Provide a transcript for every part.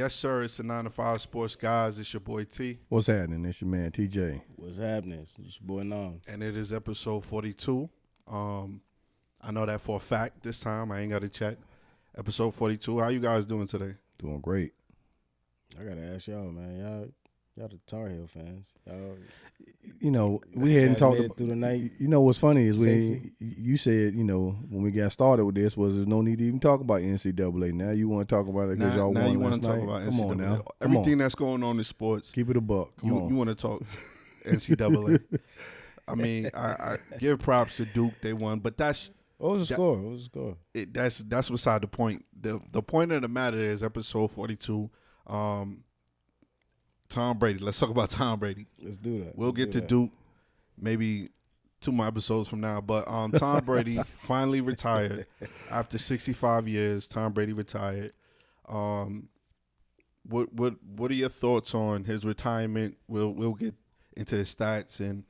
Yes, sir. It's the 9 to 5 Sports Guys. It's your boy T. What's happening? It's your man TJ. What's happening? It's your boy Nam. And it is episode 42. I know that for a fact this time. I ain't got to check. Episode 42. How you guys doing today? Doing great. I gotta ask y'all, man. Y'all the Tar Heel fans. Y'all, You know, we hadn't talked through the night. You know what's funny is Safely. you said, you know, when we got started with this was there's no need to even talk about NCAA. Now you want to talk about it because y'all now won you want last to talk night. about Come NCAA. on now. Come Everything on. that's going on in sports. Keep it a buck. Come on. You want to talk NCAA. I mean, I give props to Duke. They won, but that's What was the score? What was the score? that's beside the point. The point of the matter is episode 42. Tom Brady. Let's talk about Tom Brady. Let's do that. We'll get to Duke maybe 2 more episodes from now. But Tom Brady finally retired after 65 years. Tom Brady retired. What are your thoughts on his retirement? We'll get into his stats and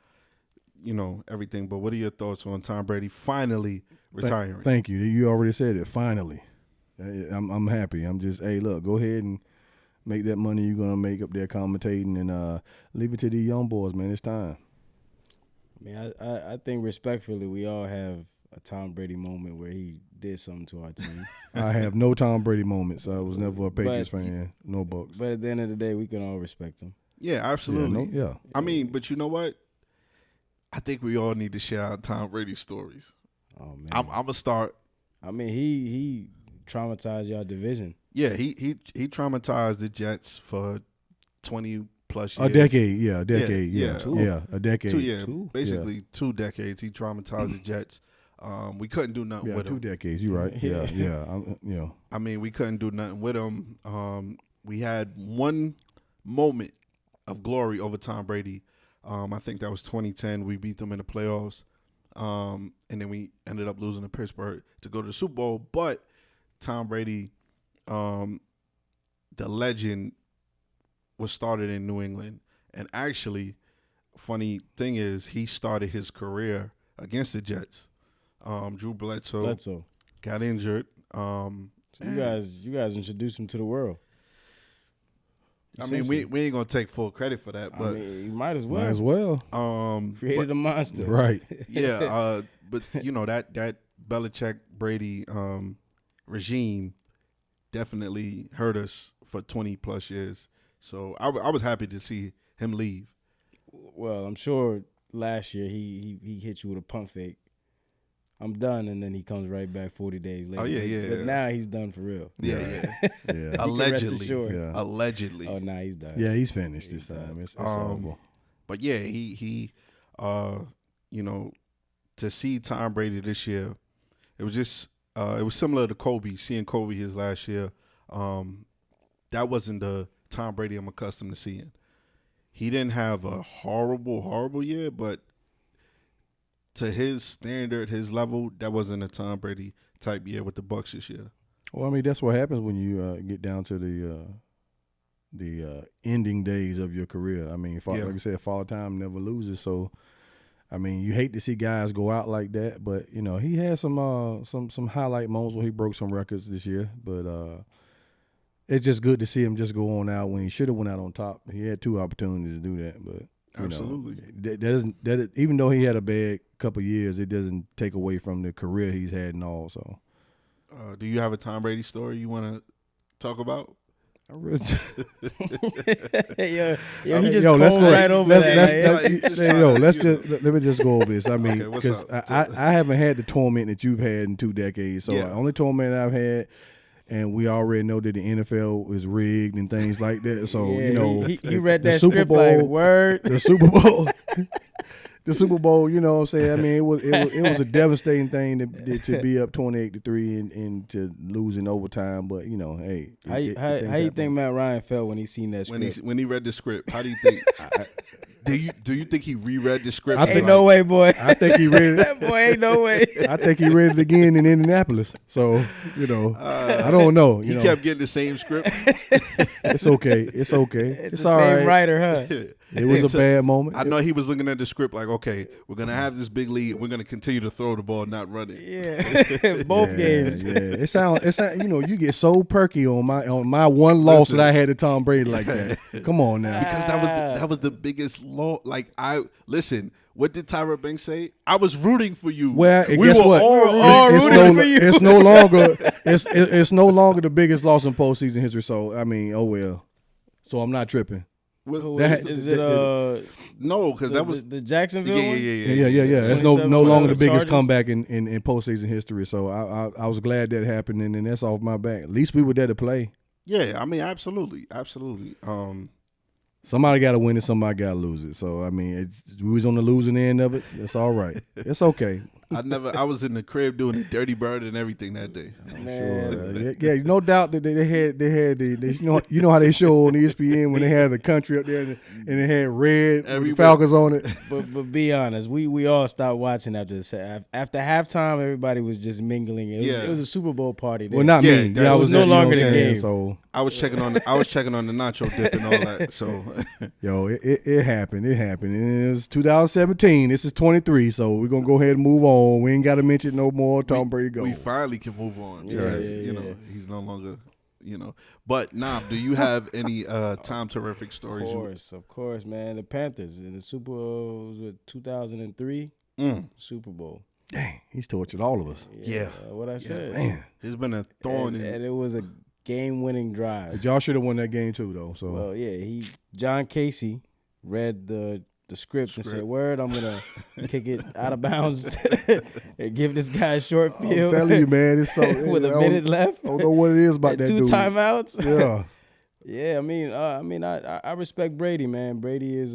everything. But what are your thoughts on Tom Brady finally retiring? Thank you. You already said it. Finally, I'm happy. I'm just look, go ahead and make that money you're gonna make up there commentating and leave it to these young boys, man. It's time. I mean, I think respectfully, we all have a Tom Brady moment where he did something to our team. I have no Tom Brady moments. I was never a Patriots fan. No Bucks. But at the end of the day, we can all respect him. Yeah, absolutely. Yeah. I mean, but you know what? I think we all need to share our Tom Brady stories. Oh man, I'm gonna start. I mean, he traumatized y'all division. Yeah, he traumatized the Jets for 20 plus years. A decade. Yeah. A decade. Yeah, Yeah. two. Yeah. A decade. Basically 2 decades. He traumatized the Jets. We couldn't do nothing Yeah. with 2 him. decades. You're right. Yeah. Yeah. I mean, we couldn't do nothing with him. We had one moment of glory over Tom Brady. I think that was 2010. We beat them in the playoffs. And then we ended up losing to Pittsburgh to go to the Super Bowl. But Tom Brady, the legend, was started in New England. And actually, funny thing is, he started his career against the Jets. Drew Bledsoe got injured. So you guys introduced him to the world. I mean, we ain't gonna take full credit for that, but I mean, you might as well. Might as well. Created a monster. Right. Yeah. But that Belichick Brady regime definitely hurt us for 20 plus years. So I was happy to see him leave. Well, I'm sure last year he hit you with a pump fake. I'm done, and then he comes right back 40 days later. Oh, yeah. But now he's done for real. Yeah. Yeah. Allegedly. Yeah. Allegedly. Oh, now he's done. Yeah, he's finished this time. It's over. But yeah, he to see Tom Brady this year, it was just it was similar to Kobe. Seeing Kobe his last year, that wasn't the Tom Brady I'm accustomed to seeing. He didn't have a horrible year, but to his standard, his level, that wasn't a Tom Brady type year with the Bucs this year. Well, I mean, that's what happens when you get down to the ending days of your career. I mean, like I said, Father Time never loses. So, I mean, you hate to see guys go out like that, but he had some highlight moments where he broke some records this year. But it's just good to see him just go on out when he should have went out on top. He had 2 opportunities to do that, but absolutely, that even though he had a bad couple years, it doesn't take away from the career he's had and all. So, do you have a Tom Brady story you want to talk about? I really he just let's go right over that. Let me just go over this. I mean, Okay, because I haven't had the torment that you've had in 2 decades. So the only torment I've had, and we already know that the NFL is rigged and things like that. So he read that Super script Bowl, like word. The Super Bowl. The Super Bowl, you know what I'm saying? I mean, it was a devastating thing to be up 28-3 and to lose in overtime. But hey, how you think Matt Ryan felt when he seen that script? When he read the script? How do you think? Do you think he reread the script? Ain't no way, boy. I think he read it. That boy ain't no way. I think he read it again in Indianapolis. So I don't know. He kept getting the same script. It's okay. It's okay. It's It's the all same right. writer, huh? It was a bad moment. I know he was looking at the script like, okay, we're gonna have this big lead. We're gonna continue to throw the ball, not run it. Yeah, both games. Yeah, it sound. You know, you get so perky on my one loss that I had to Tom Brady like that. Come on now, because that was the biggest loss. Like what did Tyra Banks say? I was rooting for you. Well, we guess were what? all rooting for you. It's no longer. It's no longer the biggest loss in postseason history. So I mean, oh well. So I'm not tripping. No, because that was the Jacksonville one? Yeah. It's no longer the biggest comeback in postseason history. So I was glad that happened, and that's off my back. At least we were there to play. Yeah, I mean, absolutely. Somebody got to win it, somebody got to lose it. So I mean, we was on the losing end of it. It's all right. It's okay. I was in the crib doing the Dirty Bird and everything that day. Sure. Yeah, no doubt that they had you know how they show on ESPN when they had the country up there and they had red with the Falcons on it. But be honest, we all stopped watching after halftime. Everybody was just mingling. It was a Super Bowl party. There. Well, not me. I was no longer the game. So I was checking on the nacho dip and all that. So yo, it happened. It happened. And it was 2017. This is 23. So we're gonna go ahead and move on. We ain't got to mention no more Tom Brady go. We finally can move on. Yeah, you know, he's no longer, But Nam, do you have any Tom terrific stories? Of course, man. The Panthers in the Super Bowl was 2003 Super Bowl. Dang, he's tortured all of us. Yeah. What I said. Man, it's been a thorn and it was a game-winning drive. But y'all should have won that game too, though. So well, yeah, John Casey read the script and said, "Word, I'm gonna kick it out of bounds and give this guy a short field." I'm telling you, man, it's so with a minute left. I don't know what it is about that two dude. Timeouts. Yeah, yeah. I respect Brady, man. Brady is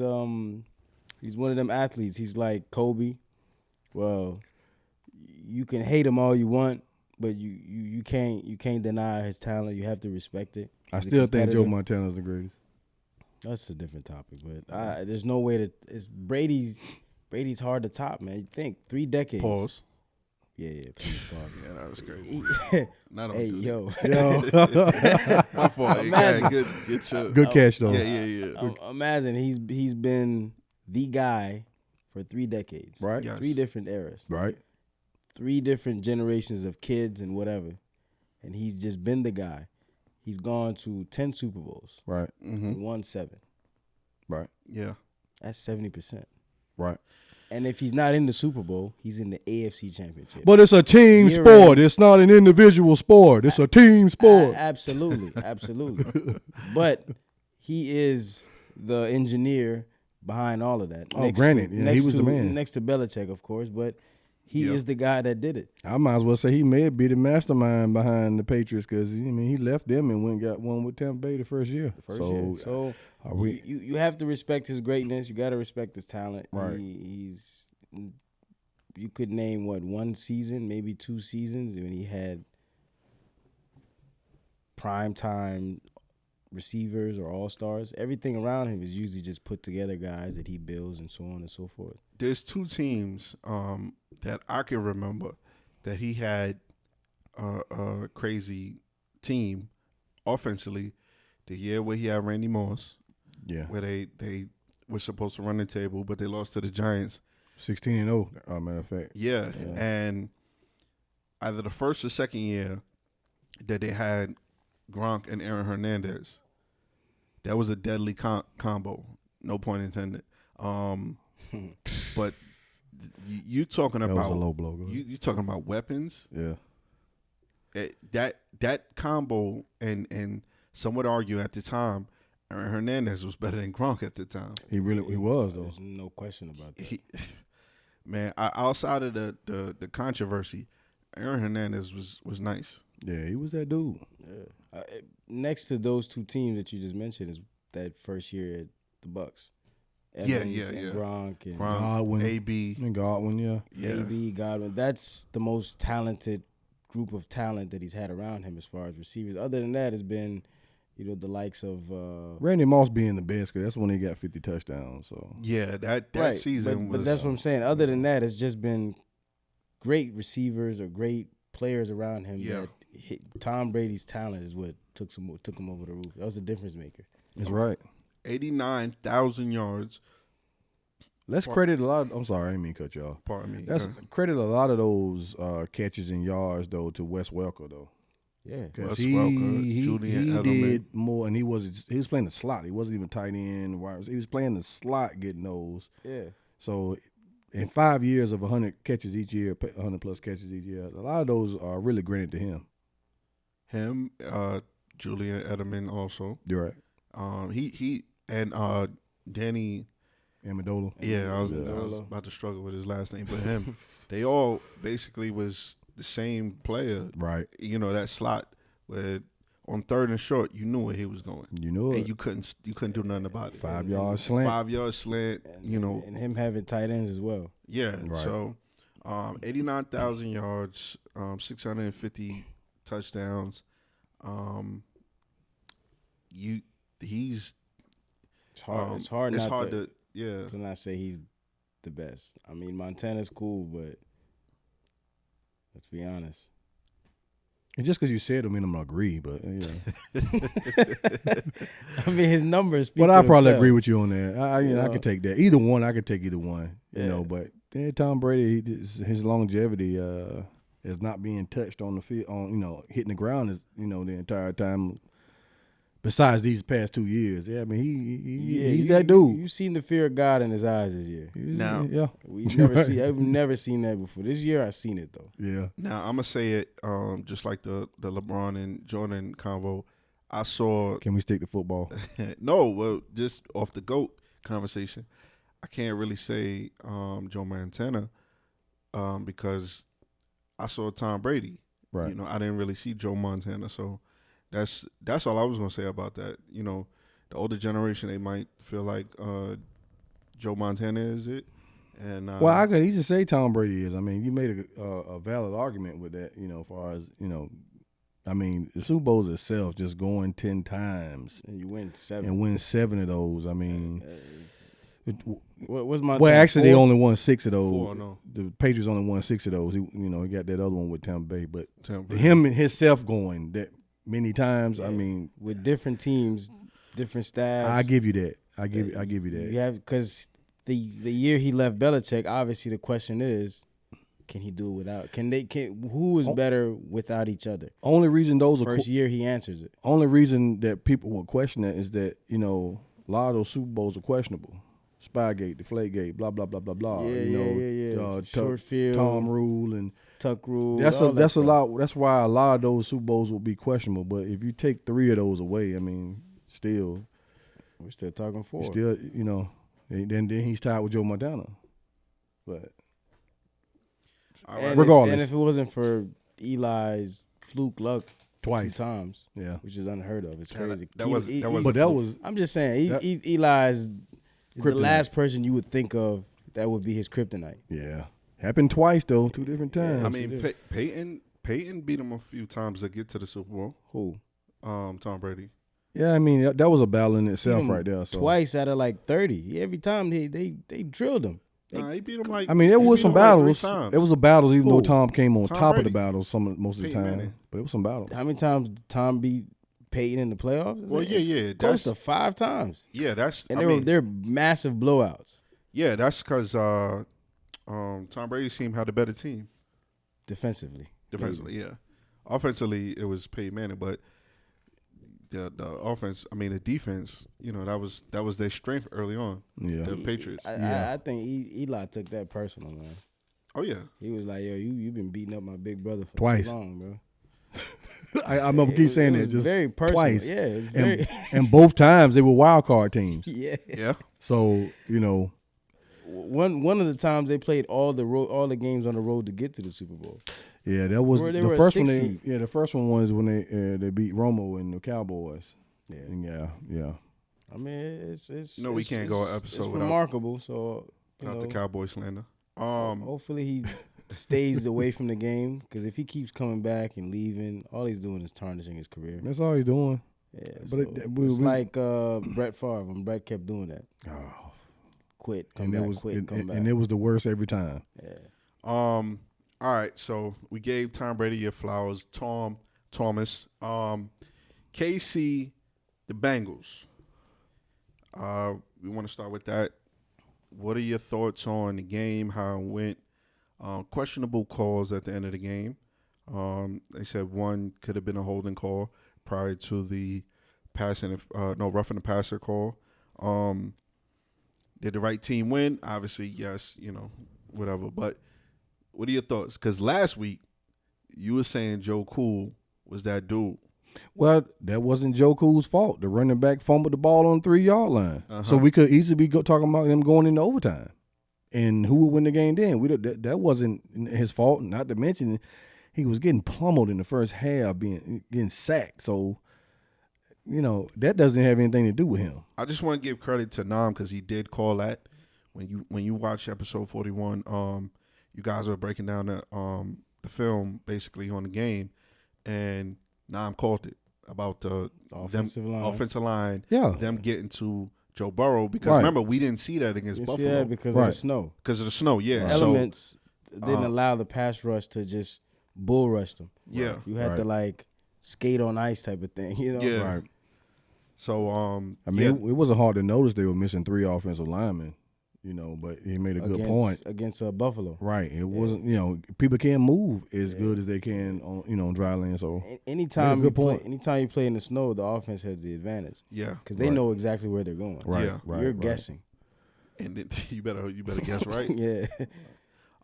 he's one of them athletes. He's like Kobe. Well, you can hate him all you want, but you can't deny his talent. You have to respect it. I still think Joe Montana's the greatest. That's a different topic, but there's no way it's Brady's hard to top, man. You think 3 decades. Pause. Yeah, please pause. Yeah, that was crazy. Hey, yo. My fault. Good catch, though. Yeah. Imagine he's been the guy for 3 decades. Right. Yes. 3 different eras. Right. 3 different generations of kids and whatever. And he's just been the guy. He's gone to 10 Super Bowls. Right. And won 7. Right. Yeah. That's 70%. Right. And if he's not in the Super Bowl, he's in the AFC Championship. But it's a team sport. It's not an individual sport. It's a team sport. Absolutely. But he is the engineer behind all of that. Granted. He was the man. Next to Belichick, of course, but he is the guy that did it. I might as well say he may be the mastermind behind the Patriots because, he left them and went and got one with Tampa Bay the first year. So you have to respect his greatness. You got to respect his talent. Right. You could name, 1 season, maybe 2 seasons when he had primetime receivers or all-stars. Everything around him is usually just put together guys that he builds and so on and so forth. There's 2 teams that I can remember that he had a crazy team offensively. The year where he had Randy Moss, where they were supposed to run the table, but they lost to the Giants. 16-0, matter of fact. Yeah, and either the first or second year that they had Gronk and Aaron Hernandez, that was a deadly combo. No point intended. But you talking that about was a low blow. You talking about weapons? Yeah. That combo and some would argue at the time, Aaron Hernandez was better than Gronk at the time. He was though. There's no question about that. Outside of the controversy, Aaron Hernandez was nice. Yeah, he was that dude. Yeah. Next to those 2 teams that you just mentioned is that first year at the Bucks. Evans and Gronk and Godwin, AB and Godwin, AB, Godwin. That's the most talented group of talent that he's had around him as far as receivers. Other than that, it's been, the likes of Randy Moss being the best because that's when he got 50 touchdowns. So yeah, that right. season was. But that's what I'm saying. Other than that, it's just been great receivers or great players around him. Yeah. Tom Brady's talent is what took him over the roof. That was a difference maker. That's right. 89,000 yards. Let's credit a lot. I'm sorry, I didn't mean to cut you off. Pardon me. Let's credit a lot of those catches and yards though to Wes Welker though. Yeah, Wes He Welker, Julian Edelman. did more, and he was playing the slot. He wasn't even tight end. He was playing the slot, getting those. yeah. So, in 5 years of 100 catches each year, 100 plus catches each year, a lot of those are really granted to him. Him, Julian Edelman also. You're right. He and Danny. Amendola. Yeah, I was about to struggle with his last name, but him. They all basically was the same player. Right. You know, that slot where on third and short, you knew where he was going. You know And it. you couldn't do nothing about it. 5 yard slant. 5 yard slant, And him having tight ends as well. Yeah. Right. So 89,000 yards, 650 touchdowns. He's It's hard. It's hard. It's not hard to to not say he's the best. I mean, Montana's cool, but let's be honest. And just because you said it, I mean I'm gonna agree, but I mean, his numbers. But I probably themselves. agree with you on that. I could take that. Either one, I could take either one. You know, but Tom Brady, his longevity is not being touched on the field, hitting the ground is the entire time. Besides these past 2 years, I mean he's that dude. You've seen the fear of God in his eyes this year. Now, yeah, I've never seen that before. This year I seen it though. yeah. Now I'm gonna say it, just like the LeBron and Jordan convo. I saw. Can we stick to football? No, well, just off the GOAT conversation. I can't really say Joe Montana because I saw Tom Brady. Right. You know, I didn't really see Joe Montana, so that's all I was gonna say about that. You know, the older generation, they might feel like Joe Montana is it, and Well, I could easily say Tom Brady is. I mean, you made a valid argument with that. As far as I mean, the Super Bowls itself, just going 10 times And you win 7. and win 7 of those. I mean, What was my? well, actually, they only won 6 of those. 4, no. The Patriots only won 6 of those. He got that other one with Tampa Bay, but Tampa Bay. him himself going that many times. I mean, with different teams, different staffs. I give you that. I give you that. You have because the year he left Belichick, obviously the question is, can he do it without? Who is better without each other? Only reason those are First year he answers it. only reason that people will question that is that a lot of those Super Bowls are questionable. Spygate, Deflategate, blah blah blah blah blah. Yeah. Short field, Tom Rule, and Tuck Rule. that's all that a stuff. lot. That's why a lot of those Super Bowls will be questionable. But if you take 3 of those away, I mean, still, We're still talking 4. still, then he's tied with Joe Montana. But All right. And Regardless. and if it wasn't for Eli's fluke luck 2 twice, times, yeah. which is unheard of, it's Yeah, crazy. that was- But that was I'm just saying, That- Eli's the Kryptonite. last person you would think of that would be his kryptonite. yeah happened twice though, 2 different times. I mean, Peyton beat him a few times to get to the Super Bowl. Who? Tom Brady. yeah, I mean that was a battle in itself Beat him right there. So Twice out of like 30. Every time they drilled him. Nah, he beat him like. I mean, there he was beat some him like 3 battles. times. There was a battles, even though Who? Tom came on Tom top of Brady. the battles most of the Peyton time. Manning. But it was some battles. How many times did Tom beat Peyton in the playoffs? Well, yeah. Close That's to 5 times. yeah. That's And I mean, they're massive blowouts yeah. That's because Tom Brady seemed had a better team defensively. defensively. Yeah, offensively it was Peyton Manning, but the offense. I mean, the defense. That was their strength early on. Yeah. The Patriots. I think Eli took that personal, man. Oh yeah. He was like, "Yo, you've been beating up my big brother for Twice. too long, bro." I'm gonna keep saying that just very personal. twice. Yeah, it was very, and both times they were wild card teams. yeah. Yeah. So One of the times they played all the games on the road to get to the Super Bowl. yeah, that was They the were a first one. 6 seed. The first one was when they beat Romo and the Cowboys. Yeah, And yeah. I mean it's No, we it's- can't go an it's- episode It's without- remarkable. So Not the Cowboy slander. hopefully he stays away from the game because if he keeps coming back and leaving, all he's doing is tarnishing his career. That's all he's doing. Yeah, But so it's like Brett Favre when Brett kept doing that. Oh, Quit, come and back, it was quit, come back. and it was the worst every time. Yeah. All right, so we gave Tom Brady your flowers. Thomas. KC, the Bengals. We want to start with that. What are your thoughts on the game, how it went? Questionable calls at the end of the game. They said one could have been a holding call prior to the roughing the passer call. Did the right team win? Obviously, yes, whatever. But what are your thoughts? Because last week, you were saying Joe Cool was that dude. Well, that wasn't Joe Cool's fault. The running back fumbled the ball on the 3-yard line. So we could easily be talking about them going into overtime. And who would win the game then? That wasn't his fault. Not to mention, he was getting pummeled in the first half, getting sacked. So, that doesn't have anything to do with him. I just want to give credit to Nam because he did call that. When you watch episode 41, you guys were breaking down the film basically on the game, and Nam called it about the offensive line. Yeah, them getting to Joe Burrow because remember we didn't see that against Buffalo. Yeah, because of the snow. Because of the snow, yeah. The elements didn't allow the pass rush to just bull rush them. Yeah, you had to skate on ice type of thing. Yeah. Right. So it wasn't hard to notice they were missing 3 offensive linemen. But he made a good point against Buffalo. Right. It wasn't. People can't move as good as they can on dry land. So anytime you play in the snow, the offense has the advantage. Yeah, because they know exactly where they're going. Right. Yeah. Right. You're guessing, and then you better guess right. Yeah.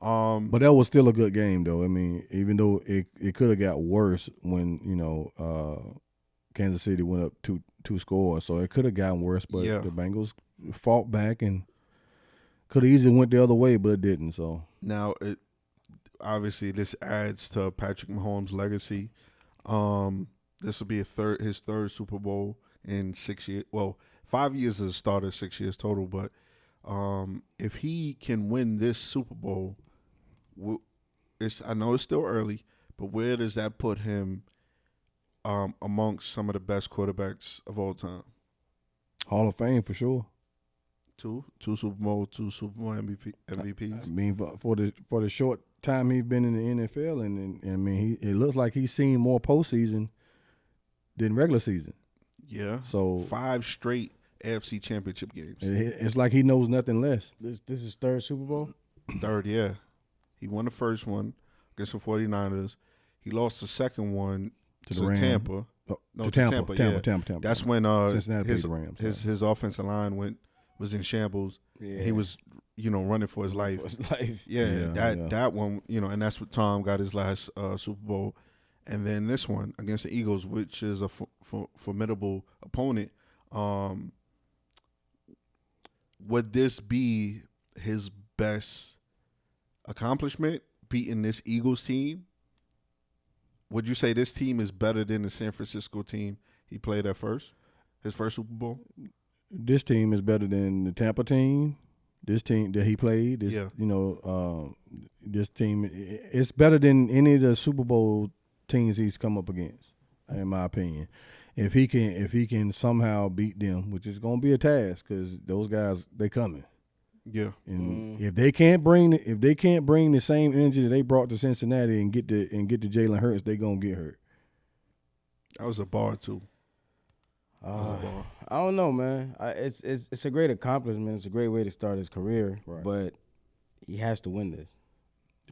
But that was still a good game, though. I mean, even though it could have got worse when Kansas City went up two scores, so it could have gotten worse. But the Bengals fought back and could have easily went the other way, but it didn't. So now, obviously, this adds to Patrick Mahomes' legacy. This will be his third Super Bowl in 6 years. Well, 5 years as a starter, 6 years total. But if he can win this Super Bowl, I know it's still early, but where does that put him amongst some of the best quarterbacks of all time? Hall of Fame for sure. Two Super Bowl MVPs. I mean, for the short time he's been in the NFL, and I mean, it looks like he's seen more postseason than regular season. Yeah. So 5 straight AFC Championship games. It's like he knows nothing less. This is third Super Bowl? Third, yeah. He won the first one against the 49ers. He lost the second one to Tampa. To Tampa. That's when Cincinnati played the Rams. His offensive line was in shambles. Yeah. He was, running for his life. That one, and that's what Tom got his last Super Bowl. And then this one against the Eagles, which is a formidable opponent. Would this be his best accomplishment, beating this Eagles team? Would you say this team is better than the San Francisco team he played at first, his first Super Bowl? This team is better than the Tampa team. This team that he played, this team, it's better than any of the Super Bowl teams he's come up against, in my opinion. If he can somehow beat them, which is going to be a task, because those guys, they coming. Yeah. And if they can't bring the same energy that they brought to Cincinnati and get to Jalen Hurts, they gonna get hurt. That was a bar too. I don't know, man. It's a great accomplishment. It's a great way to start his career, but he has to win this.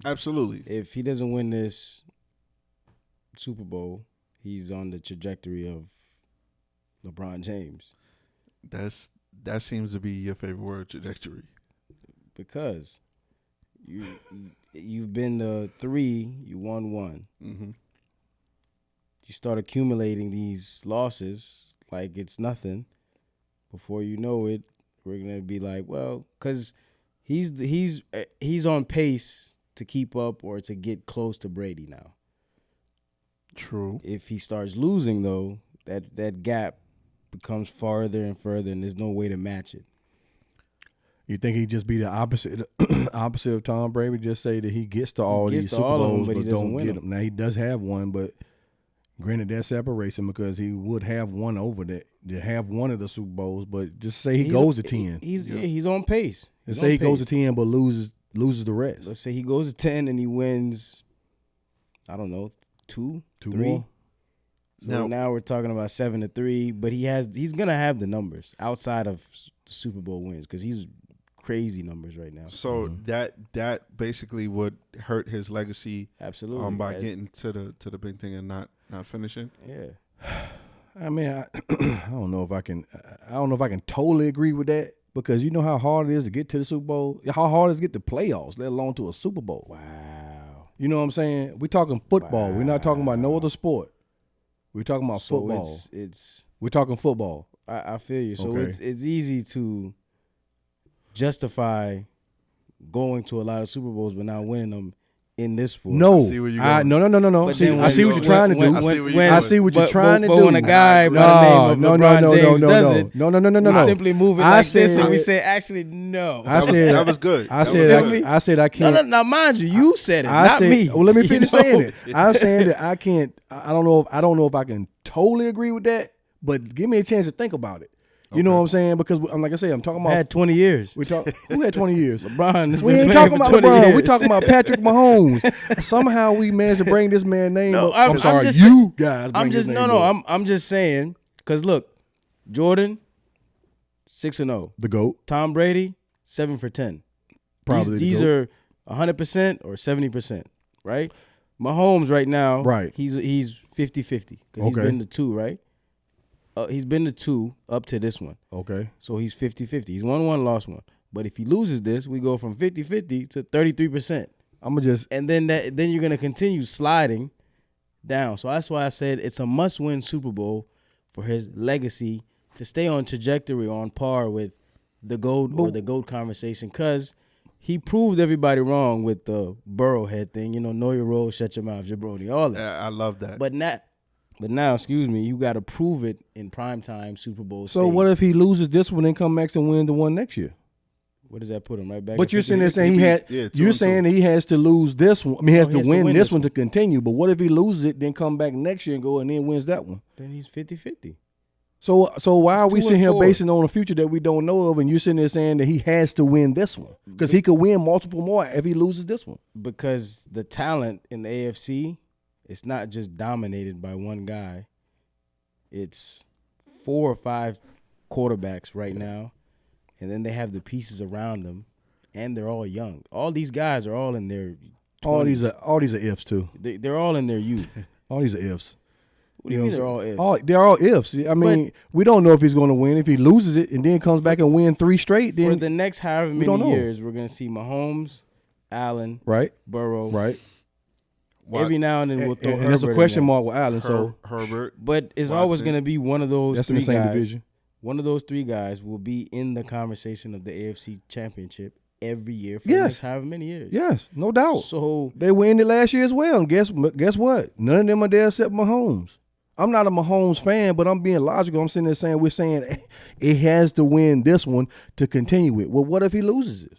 Absolutely. If he doesn't win this Super Bowl, he's on the trajectory of LeBron James. That seems to be your favorite word, trajectory. Because you've been to 3, you won 1. Mm-hmm. You start accumulating these losses like it's nothing. Before you know it, we're gonna be like, well, because he's on pace to keep up or to get close to Brady now. True. If he starts losing, though, that gap becomes farther and further, and there's no way to match it. You think he'd just be the opposite of Tom Brady? Just say that he gets to all these Super Bowls, but don't get them. Now, he does have one, but granted, that separates him because he would have one over that. To have one of the Super Bowls, but just say he goes to 10. He's on pace. Let's say he goes to 10, but loses the rest. Let's say he goes to 10 and he wins, I don't know, 2, 3 more. So now we're talking about 7-3, but he's gonna have the numbers outside of the Super Bowl wins because he's crazy numbers right now. So that basically would hurt his legacy. Absolutely. By getting to the big thing and not finishing. Yeah. I mean, I don't know if I can. I don't know if I can totally agree with that because you know how hard it is to get to the Super Bowl. How hard it is to get to playoffs, let alone to a Super Bowl. Wow. You know what I'm saying? We're talking football. Wow. We're not talking about no other sport. We're talking about football. We're talking football. I feel you. So it's easy to justify going to a lot of Super Bowls but not winning them in this sport. No, I see where you're going. No. I see what you're trying to do. I see what you're trying to do. But when a guy by the name of LeBron James does it, no. Simply move it like this, and we say, actually, no. That was good. I said I can't. No, now mind you said it, not me. Well, let me finish saying it. I'm saying that I can't. I don't know if I can totally agree with that, but give me a chance to think about it. You know what I'm saying? Because like I say, I'm talking about had 20 years. Who had 20 years? LeBron. We ain't talking about LeBron. Years. We talking about Patrick Mahomes. Somehow we managed to bring this man's name up. I'm sorry, you guys. I'm just saying. Because look, Jordan, 6-0. The GOAT. Tom Brady, 7 for 10. Probably these are 100% or 70%, right? Mahomes right now, right? He's 50-50 because he's been to 2, right? He's been to 2 up to this one. Okay. So he's 50-50. He's won 1, lost 1. But if he loses this, we go from 50-50 to 33%. And then you're gonna continue sliding down. So that's why I said it's a must-win Super Bowl for his legacy to stay on trajectory, on par with the GOAT or the GOAT conversation, because he proved everybody wrong with the Burrowhead thing. You know your role, shut your mouth, jabroni, all that. Yeah, I love that. But now, excuse me, you got to prove it in primetime Super Bowl So stage. what if he loses this one and come back and win the one next year? What does that put him right back? But you're saying that he has to lose this one. I mean, he has to win this one to continue. But what if he loses it, then come back next year and go and then wins that one? Then he's 50-50. So why are we sitting here basing on a future that we don't know of, and you're sitting there saying that he has to win this one because he could win multiple more if he loses this one? Because the talent in the AFC. It's not just dominated by one guy. It's 4 or 5 quarterbacks right now, and then they have the pieces around them, and they're all young. All these guys are all in their 20s. All these are ifs too. They're all in their youth. All these are ifs. What do you mean they're all ifs? They're all ifs. I mean, we don't know if he's going to win. If he loses it and then comes back and win 3 straight, then for the next however many years, we're going to see Mahomes, Allen, Burrow, Every now and then we'll throw Herbert. And there's a question mark with Allen, so Herbert. But it's always going to be one of those 3 in the same guys. Division. One of those 3 guys will be in the conversation of the AFC Championship every year for the next however many years. Yes, no doubt. So they were in it last year as well. And guess what? None of them are there except Mahomes. I'm not a Mahomes fan, but I'm being logical. I'm sitting there saying we're saying it has to win this one to continue it. Well, what if he loses it?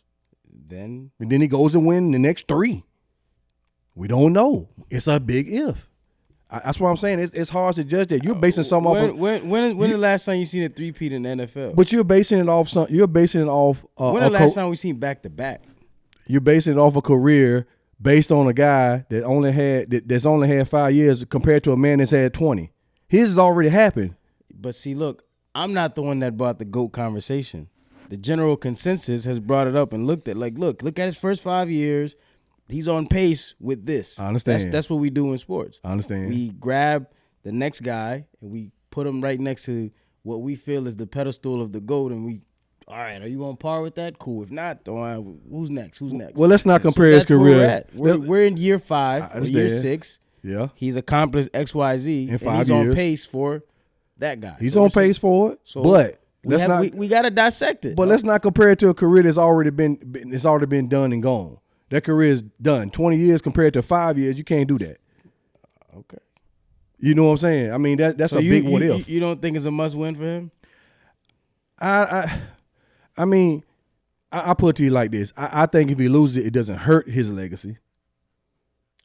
And then he goes and wins the next 3. We don't know. It's a big if. That's what I'm saying. It's hard to judge that. You're basing something off. When the last time you seen a 3-peat in the NFL? But you're basing it off some. You're basing it off. When the last time we seen back-to-back? You're basing it off a career based on a guy that's only had 5 years compared to a man that's had 20. His has already happened. But see, look, I'm not the one that brought the GOAT conversation. The general consensus has brought it up and looked at look at his first 5 years. He's on pace with this. I understand. That's what we do in sports. I understand. We grab the next guy and we put him right next to what we feel is the pedestal of the GOAT, and all right, are you on par with that? Cool. If not, who's next? Well, let's not compare his career. We're in year 5 or year 6. Yeah. He's accomplished XYZ. In 5 he's years. on pace for that guy. He's on pace for it. So but we got to dissect it. But let's not compare it to a career that's already been done and gone. That career is done. 20 years compared to 5 years, you can't do that. Okay. You know what I'm saying? I mean, that's a big what if. You don't think it's a must win for him? I mean, I put it to you like this. I think if he loses it, it doesn't hurt his legacy.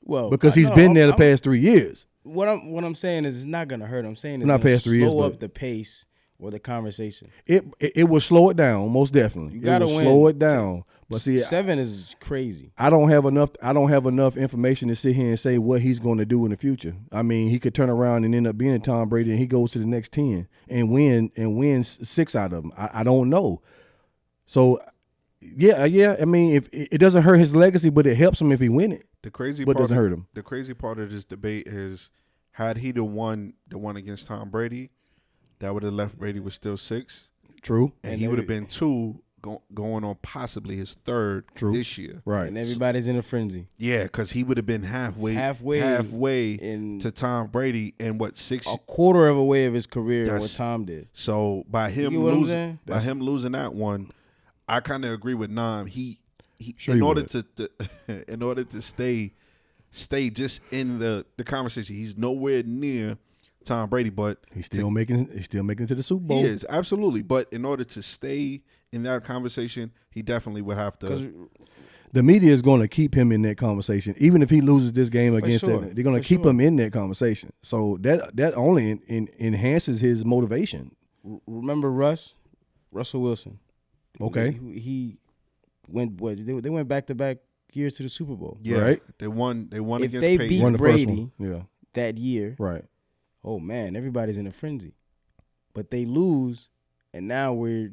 Well, because he's been there the past 3 years. What I'm saying is it's not gonna hurt. I'm saying it's not gonna past 3 years, slow up the pace or the conversation. It will slow it down, most definitely. You gotta win. Slow it down. But see, 7 is crazy. I don't have enough information to sit here and say what he's going to do in the future. I mean, he could turn around and end up being Tom Brady, and he goes to the next 10 and wins 6 out of them. I don't know. So, yeah. I mean, if it doesn't hurt his legacy, but it helps him if he win it. The crazy but part doesn't hurt him. The crazy part of this debate is, had he the one against Tom Brady, that would have left Brady with still 6. True, and he would have been 2. Going on possibly his 3rd this year. Right. And everybody's in a frenzy. Yeah, because he would have been halfway to Tom Brady in what 6 a quarter of a way of his career what Tom did. So by him losing that one, I kind of agree with Nam. He in order to stay just in the conversation, he's nowhere near Tom Brady, but he's still making it to the Super Bowl. He is, absolutely. But in order to stay in that conversation, he definitely would have to. The media is going to keep him in that conversation, even if he loses this game against that. They're going to keep him in that conversation. So that only enhances his motivation. Remember Russell Wilson? Okay, he went. They went back-to-back years to the Super Bowl. Yeah, right. They won if against they Peyton. beat Brady that year. Right. Oh man, everybody's in a frenzy. But they lose, and now we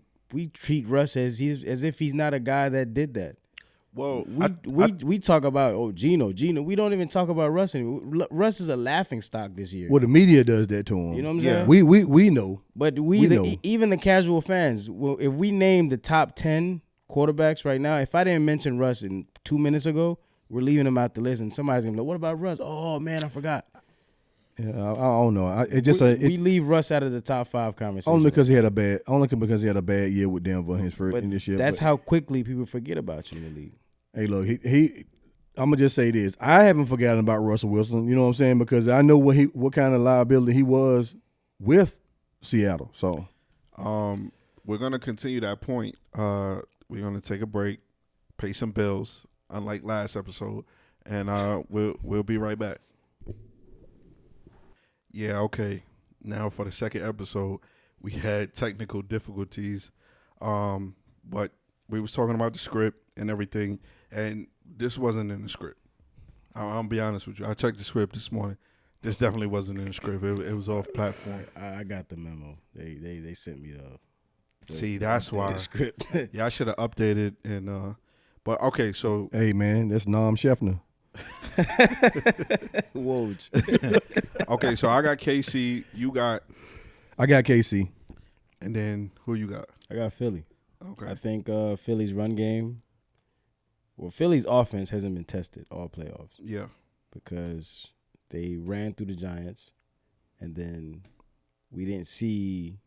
treat Russ as if he's not a guy that did that. Well, we talk about Geno. We don't even talk about Russ anymore. Russ is a laughing stock this year. Well, the media does that to him. You know what I'm saying? We know. But even the casual fans, if we name the top 10 quarterbacks right now, if I didn't mention Russ 2 minutes ago, we're leaving him out the list, and somebody's gonna be like, "What about Russ?" Oh man, I forgot. Yeah, I don't know. We leave Russ out of the top 5 conversation. Only because he had a bad year with Denver in this year. That's how quickly people forget about you in the league. Hey, look, I'm gonna just say this. I haven't forgotten about Russell Wilson. You know what I'm saying? Because I know what kind of liability he was with Seattle. So, we're gonna continue that point. We're gonna take a break, pay some bills, unlike last episode, and we'll be right back. Yeah, okay. Now for the second episode, we had technical difficulties, but we was talking about the script and everything, and this wasn't in the script. I'll be honest with you. I checked the script this morning. This definitely wasn't in the script. It was off platform. I got the memo. They sent me the See, that's why. The script. Yeah, I should have updated and but okay, so hey man, that's Nam Scheffner. Woj. Okay, so I got KC. I got KC. And then who you got? I got Philly. Okay. I think Philly's run game. Well, Philly's offense hasn't been tested all playoffs. Yeah. Because they ran through the Giants, and then we didn't see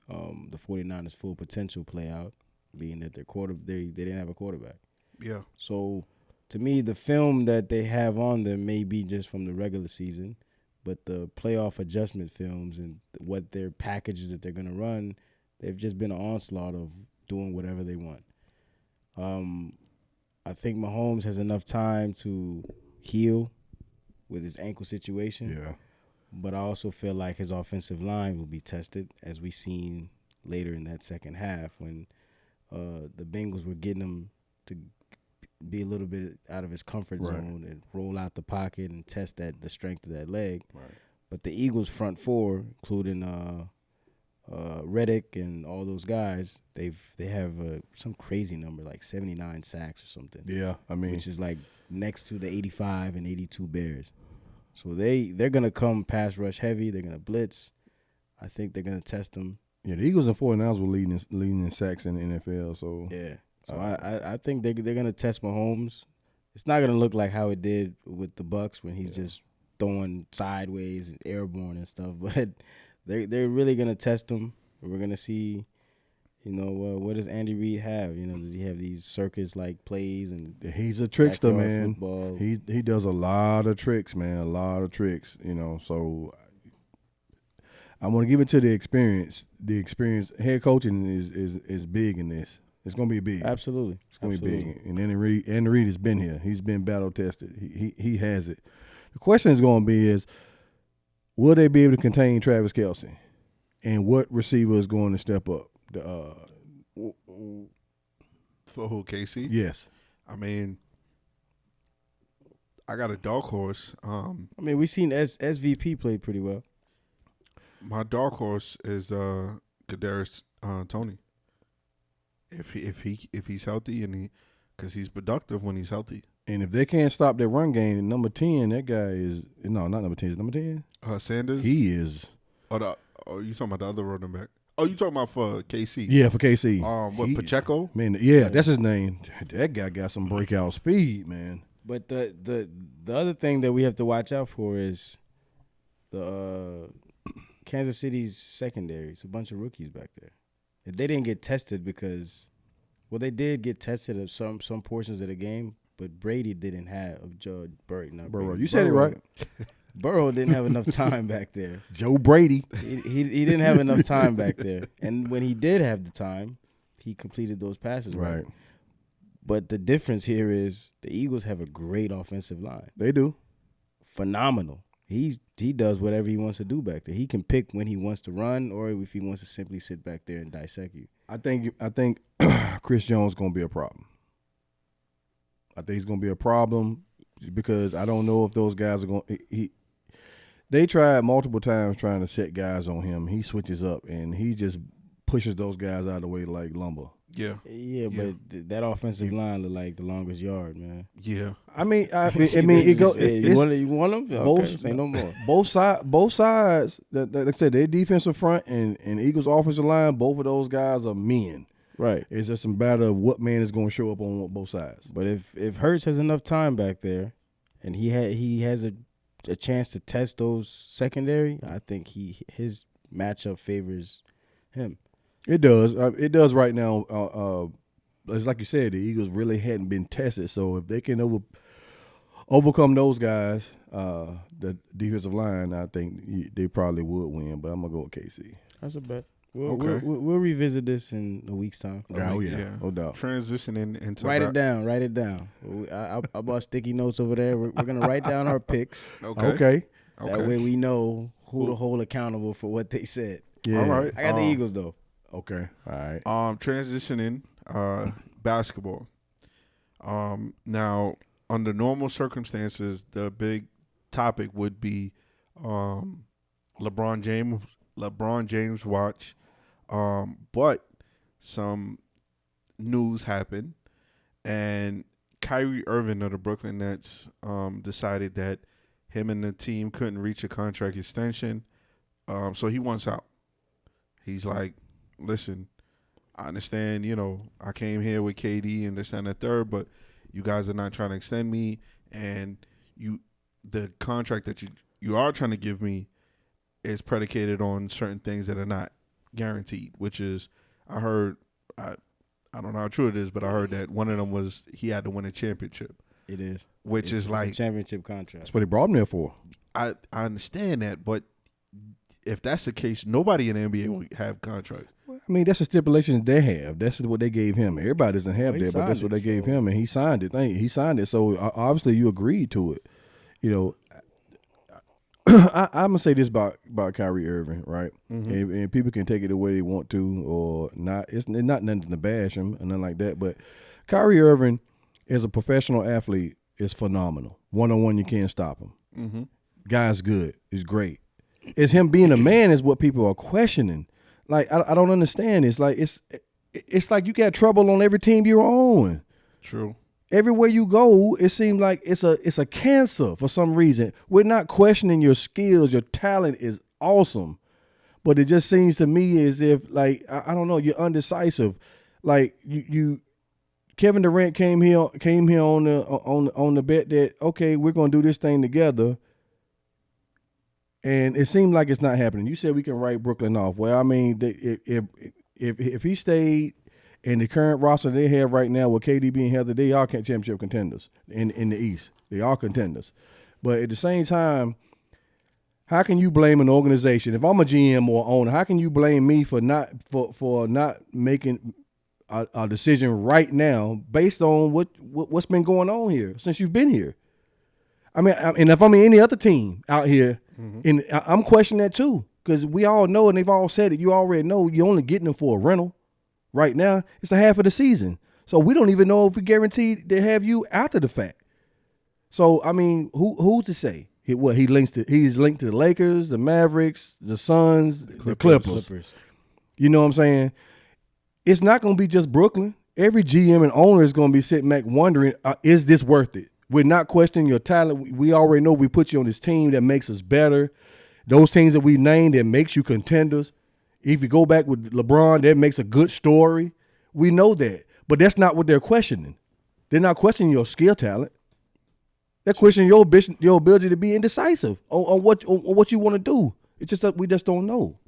the 49ers' full potential play out, being that they didn't have a quarterback. Yeah. So, to me, the film that they have on them may be just from the regular season, but the playoff adjustment films and what their packages that they're going to run, they've just been an onslaught of doing whatever they want. I think Mahomes has enough time to heal with his ankle situation. Yeah. But I also feel like his offensive line will be tested, as we seen later in that second half when the Bengals were getting him to be a little bit out of his comfort zone and roll out the pocket and test the strength of that leg. Right. But the Eagles' front four, including Reddick and all those guys, they have some crazy number, like 79 sacks or something. Yeah, I mean, which is like next to the 85 and 82 Bears. So they're gonna come pass rush heavy. They're gonna blitz. I think they're gonna test them. Yeah, the Eagles and 49ers were leading in sacks in the NFL. So yeah, so I think they're gonna test Mahomes. It's not gonna look like how it did with the Bucs when he's just throwing sideways and airborne and stuff, but they're really gonna test him. We're gonna see, what does Andy Reid have? Does he have these circus-like plays? And he's a trickster, man. Football? He does a lot of tricks, man. A lot of tricks. So I want to give it to the experience. The experience, head coaching is big in this. It's gonna be big. Absolutely, it's gonna be big. And Andy Reid has been here. He's been battle tested. He has it. The question is gonna be will they be able to contain Travis Kelce? And what receiver is going to step up? For who, KC? Yes. I mean, I got a dark horse. We've seen SVP play pretty well. My dark horse is Kadarius Toney. If he's healthy and because he's productive when he's healthy. And if they can't stop that run game, number 10, that guy is not number 10. Is number 10? Sanders. He is. You talking about the other running back? Oh, you talking about for KC? Yeah, for KC. Pacheco? Man, yeah, that's his name. That guy got some breakout speed, man. But the other thing that we have to watch out for is the Kansas City's secondary. It's a bunch of rookies back there. If they didn't get tested because, well, they did get tested at some portions of the game, but Brady didn't have Burrow. You said it right. Burrow didn't have enough time back there. Joe Brady. He didn't have enough time back there. And when he did have the time, he completed those passes. Right. But the difference here is the Eagles have a great offensive line. They do. Phenomenal. He does whatever he wants to do back there. He can pick when he wants to run or if he wants to simply sit back there and dissect you. I think Chris Jones is going to be a problem. I think he's going to be a problem because I don't know if those guys are going to they tried multiple times trying to set guys on him. He switches up, and he just pushes those guys out of the way like lumber. Yeah. But that offensive line look like the longest yard, man. Yeah. It go. You want them? Okay, say no more. Both sides. Like I said, their defensive front and Eagles offensive line. Both of those guys are men. Right. It's just a matter of what man is going to show up on both sides. But if Hurts has enough time back there, and he has a chance to test those secondary, I think his matchup favors him. It does. It does right now. It's like you said, the Eagles really hadn't been tested. So if they can overcome those guys, the defensive line, I think they probably would win. But I'm gonna go with KC. That's a bet. We'll revisit this in a week's time. Oh yeah, no doubt. Transitioning into write it down. I bought sticky notes over there. We're gonna write down our picks. Okay. That way we know who to hold accountable for what they said. Yeah. All right. I got the Eagles though. Okay. All right. Transitioning basketball. Now under normal circumstances, the big topic would be LeBron James watch. But some news happened, and Kyrie Irving of the Brooklyn Nets decided that him and the team couldn't reach a contract extension, so he wants out. He's like, listen, I understand, I came here with KD and this and the third, but you guys are not trying to extend me, and the contract that you are trying to give me is predicated on certain things that are not guaranteed, which is I heard, I don't know how true it is, but I heard that one of them was he had to win a championship. It is. It's like a championship contract. That's what he brought him there for. I understand that, but if that's the case, nobody in the NBA will have contracts. I mean, that's a stipulation they have. That's what they gave him. Everybody doesn't have that, but that's what they gave him, and he signed it. He signed it, so obviously you agreed to it. I'm gonna say this about Kyrie Irving, right? Mm-hmm. And people can take it the way they want to or not. It's not nothing to bash him and nothing like that. But Kyrie Irving, as a professional athlete, is phenomenal. 1-on-1, you can't stop him. Mm-hmm. Guy's good. He's great. It's him being a man is what people are questioning. Like I don't understand. It's like it's like you got trouble on every team you're on. True. Everywhere you go, it seems like it's a cancer for some reason. We're not questioning your skills. Your talent is awesome. But it just seems to me as if, like, I don't know, you're undecisive. Like you Kevin Durant came here on the bet that, okay, we're gonna do this thing together. And it seemed like it's not happening. You said we can write Brooklyn off. Well, I mean, if he stayed in the current roster they have right now with KD being healthy, they are championship contenders in the East. They are contenders. But at the same time, how can you blame an organization? If I'm a GM or owner, how can you blame me for not making a decision right now based on what's been going on here since you've been here? I mean, and if I'm in any other team out here, and I'm questioning that too. Because we all know, and they've all said it, you already know you're only getting them for a rental. Right now, it's a half of the season. So we don't even know if we guaranteed to have you after the fact. So, I mean, who's to say? He's linked to the Lakers, the Mavericks, the Suns, the Clippers. You know what I'm saying? It's not going to be just Brooklyn. Every GM and owner is going to be sitting back wondering, is this worth it? We're not questioning your talent. We already know we put you on this team that makes us better. Those teams that we named that makes you contenders. If you go back with LeBron, that makes a good story. We know that. But that's not what they're questioning. They're not questioning your skill talent. They're questioning your ability to be indecisive on what you want to do. It's just that we just don't know.